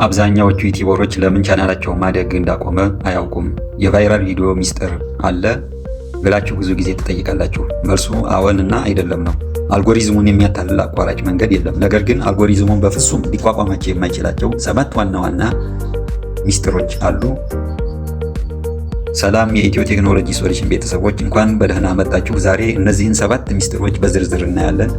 አብዛኛዎቹ ዩቲዩበሮች ለምን ቻናላቸው ማደግ እንዳቆመ አያውቁም። የቫይራል ቪዲዮ ሚስጥር አለ ብላችሁ ብዙ ጊዜ ትጠይቃላችሁ። መልሱ አዎንና አይደለም ነው። አልጎሪዝሙን የሚያታልል አቋራጭ መንገድ የለም። ነገር ግን አልጎሪዝሙን በፍጹም ሊቋቋማቸው የማይችላቸው 7 ዋና ዋና ሚስጥሮች አሉ። ሰላም የኢትዮ ቴክኖሎጂ ሶሉሽን ቤተሰቦች እንኳን በደህና መጣችሁ። ዛሬ እነዚህን 7 ሚስጥሮች በዝርዝር እናያለን።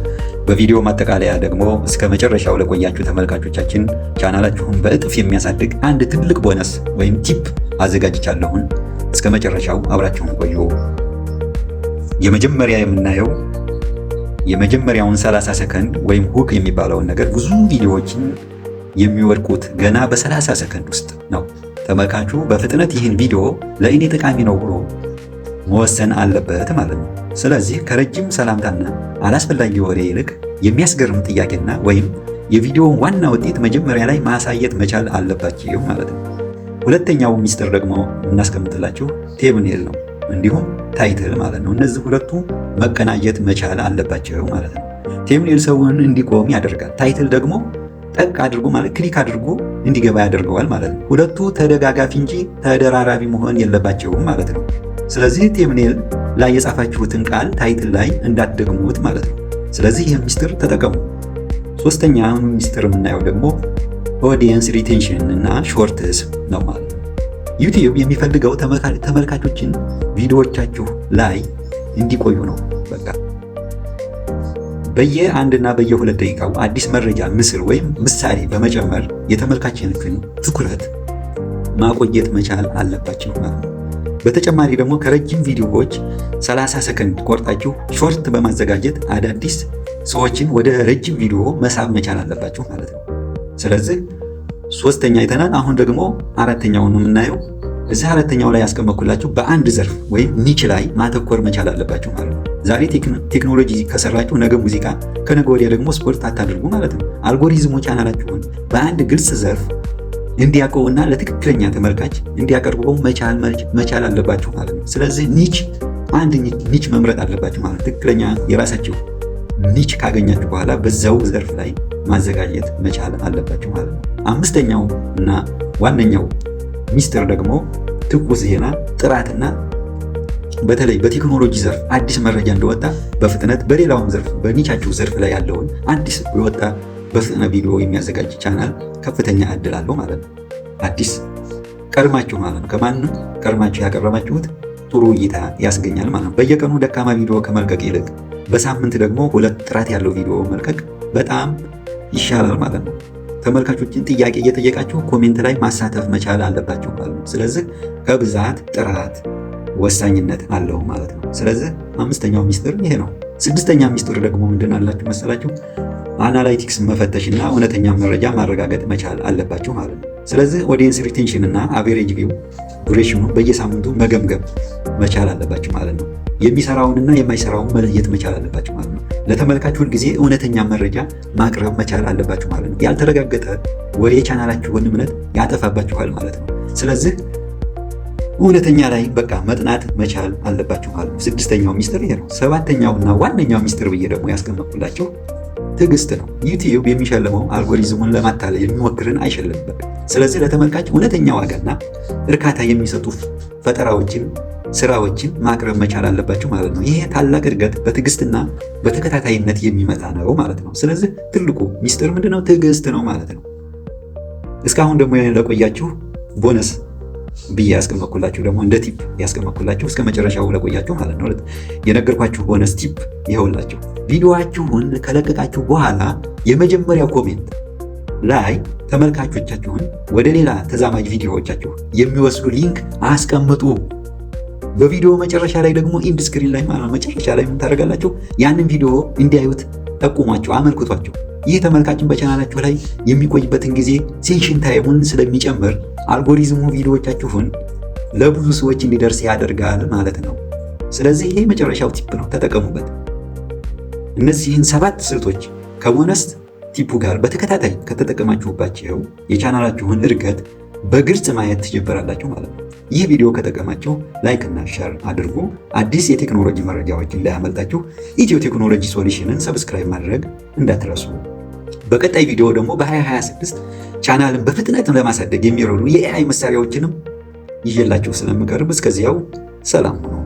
በቪዲዮ ማጠቃለያ ደግሞ እስከ መጨረሻው ለቆያችሁ ተመልካቾቻችን ቻናላችሁን በእጥፍ የሚያሳድግ አንድ ትልቅ ቦነስ ወይም ቲፕ አዘጋጅቻለሁን። እስከ መጨረሻው አብራችሁን ቆዩ። የመጀመሪያ የምናየው የመጀመሪያውን 30 ሰከንድ ወይም ሁክ የሚባለውን ነገር ብዙ ቪዲዮዎችን የሚወድቁት ገና በ30 ሰከንድ ውስጥ ነው። ተመልካቹ በፍጥነት ይህን ቪዲዮ ለእኔ ጠቃሚ ነው ብሎ መወሰን አለበት ማለት ነው። ስለዚህ ከረጅም ሰላምታና አላስፈላጊ ወሬ ይልቅ የሚያስገርም ጥያቄና ወይም የቪዲዮውን ዋና ውጤት መጀመሪያ ላይ ማሳየት መቻል አለባችሁ ማለት ነው። ሁለተኛው ሚስጥር ደግሞ እናስቀምጥላችሁ ቴምኔል ነው፣ እንዲሁም ታይትል ማለት ነው። እነዚህ ሁለቱ መቀናጀት መቻል አለባቸው ማለት ነው። ቴምኔል ሰውን እንዲቆም ያደርጋል። ታይትል ደግሞ ጠቅ አድርጎ ማለት ክሊክ አድርጎ እንዲገባ ያደርገዋል ማለት ነው። ሁለቱ ተደጋጋፊ እንጂ ተደራራቢ መሆን የለባቸውም ማለት ነው። ስለዚህ ቴምኔል ላይ የጻፋችሁትን ቃል ታይትል ላይ እንዳትደግሙት ማለት ነው። ስለዚህ ይህን ሚስጥር ተጠቀሙ። ሶስተኛውን ሚስጥር የምናየው ደግሞ ኦዲየንስ ሪቴንሽን እና ሾርትስ ነው ማለት ነው። ዩቲዩብ የሚፈልገው ተመልካቾችን ቪዲዮዎቻችሁ ላይ እንዲቆዩ ነው። በቃ በየ1 እና በየ2 ደቂቃው አዲስ መረጃ፣ ምስል ወይም ምሳሌ በመጨመር የተመልካቾችን ትኩረት ማቆየት መቻል አለባችሁ ማለት ነው። በተጨማሪ ደግሞ ከረጅም ቪዲዮዎች 30 ሰከንድ ቆርጣችሁ ሾርት በማዘጋጀት አዳዲስ ሰዎችን ወደ ረጅም ቪዲዮ መሳብ መቻል አለባችሁ ማለት ነው። ስለዚህ ሶስተኛ አይተናል። አሁን ደግሞ አራተኛውን ነው የምናየው። እዚህ አራተኛው ላይ ያስቀመጥኩላችሁ በአንድ ዘርፍ ወይም ኒች ላይ ማተኮር መቻል አለባችሁ ማለት ነው። ዛሬ ቴክኖሎጂ ከሰራችሁ ነገ ሙዚቃ፣ ከነገ ወዲያ ደግሞ ስፖርት አታድርጉ ማለት ነው። አልጎሪዝሙ ቻናላችሁን በአንድ ግልጽ ዘርፍ እንዲያውቀውና ለትክክለኛ ተመልካች እንዲያቀርበው መቻል አለባችሁ ማለት ነው። ስለዚህ አንድ ኒች መምረጥ አለባችሁ ማለት ነው። ትክክለኛ የራሳችሁ ኒች ካገኛችሁ በኋላ በዛው ዘርፍ ላይ ማዘጋጀት መቻል አለባችሁ ማለት ነው። አምስተኛው እና ዋነኛው ሚስጥር ደግሞ ትኩስ ዜና፣ ጥራትና በተለይ በቴክኖሎጂ ዘርፍ አዲስ መረጃ እንደወጣ በፍጥነት በሌላውም ዘርፍ በኒቻችሁ ዘርፍ ላይ ያለውን አዲስ የወጣ በፍጥነት ቪዲዮ የሚያዘጋጅ ቻናል ከፍተኛ እድል አለው ማለት ነው። አዲስ ቀድማችሁ ማለት ነው። ከማንም ቀድማችሁ ያቀረባችሁት ጥሩ እይታ ያስገኛል ማለት ነው። በየቀኑ ደካማ ቪዲዮ ከመልቀቅ ይልቅ በሳምንት ደግሞ 2 ጥራት ያለው ቪዲዮ መልቀቅ በጣም ይሻላል ማለት ነው። ተመልካቾችን ጥያቄ እየጠየቃችሁ ኮሜንት ላይ ማሳተፍ መቻል አለባችሁ ማለት ነው። ስለዚህ ከብዛት ጥራት ወሳኝነት አለው ማለት ነው። ስለዚህ አምስተኛው ሚስጥር ይሄ ነው። ስድስተኛ ሚስጥር ደግሞ ምንድን አላችሁ መሰላችሁ? አናላይቲክስ መፈተሽና እውነተኛ መረጃ ማረጋገጥ መቻል አለባችሁ ማለት ነው። ስለዚህ ኦዲየንስ ሪቴንሽን እና አቬሬጅ ቪው ዱሬሽኑ በየሳምንቱ መገምገም መቻል አለባችሁ ማለት ነው። የሚሰራውንና የማይሰራውን መለየት መቻል አለባችሁ ማለት ነው። ለተመልካች ሁል ጊዜ እውነተኛ መረጃ ማቅረብ መቻል አለባችሁ ማለት ነው። ያልተረጋገጠ ወሬ ቻናላችሁን እምነት ያጠፋባችኋል ማለት ነው። ስለዚህ እውነተኛ ላይ በቃ መጥናት መቻል አለባችሁ ማለት ነው። ስድስተኛው ሚስጥር ይሄ ነው። ሰባተኛውና ዋነኛው ሚስጥር ብዬ ደግሞ ያስቀመጥኩላችሁ ትዕግስት ነው። ዩቲዩብ የሚሸልመው አልጎሪዝሙን ለማታለል የሚሞክርን አይሸልምም። ስለዚህ ለተመልካች እውነተኛ ዋጋና እርካታ የሚሰጡ ስራዎችን ማቅረብ መቻል አለባችሁ ማለት ነው። ይሄ ታላቅ እድገት በትዕግስትና በተከታታይነት የሚመጣ ነው ማለት ነው። ስለዚህ ትልቁ ሚስጥር ምንድነው? ትዕግስት ነው ማለት ነው። እስካሁን ደግሞ ለቆያችሁ ቦነስ ብዬ ያስቀመጥኩላችሁ ደግሞ እንደ ቲፕ ያስቀመጥኩላችሁ እስከ መጨረሻው ለቆያችሁ ማለት ነው የነገርኳችሁ ቦነስ ቲፕ ይኸውላችሁ። ቪዲዮአችሁን ከለቀቃችሁ በኋላ የመጀመሪያው ኮሜንት ላይ ተመልካቾቻችሁን ወደ ሌላ ተዛማጅ ቪዲዮዎቻችሁ የሚወስዱ ሊንክ አስቀምጡ። በቪዲዮ መጨረሻ ላይ ደግሞ ኢንድ ስክሪን ላይ ማለት መጨረሻ ላይ ምን ታደርጋላችሁ? ያንን ቪዲዮ እንዲያዩት ጠቁሟቸው፣ አመልክቷቸው። ይህ ተመልካችን በቻናላችሁ ላይ የሚቆይበትን ጊዜ ሴንሽን ታይሙን ስለሚጨምር አልጎሪዝሙ ቪዲዮዎቻችሁን ለብዙ ሰዎች እንዲደርስ ያደርጋል ማለት ነው። ስለዚህ ይሄ መጨረሻው ቲፕ ነው፣ ተጠቀሙበት። እነዚህን 7 ስልቶች ከቦነስ ቲፑ ጋር በተከታታይ ከተጠቀማችሁባቸው የቻናላችሁን እድገት በግልጽ ማየት ትጀምራላችሁ ማለት ነው። ይህ ቪዲዮ ከጠቀማችሁ ላይክ እና ሼር አድርጉ። አዲስ የቴክኖሎጂ መረጃዎች እንዳያመልጣችሁ ኢትዮ ቴክኖሎጂ ሶሉሽንን ሰብስክራይብ ማድረግ እንዳትረሱ። በቀጣይ ቪዲዮ ደግሞ በ2026 ቻናልን በፍጥነት ለማሳደግ የሚረዱ የኤአይ መሳሪያዎችንም ይዤላችሁ ስለምቀርብ እስከዚያው ሰላም ሁኑ።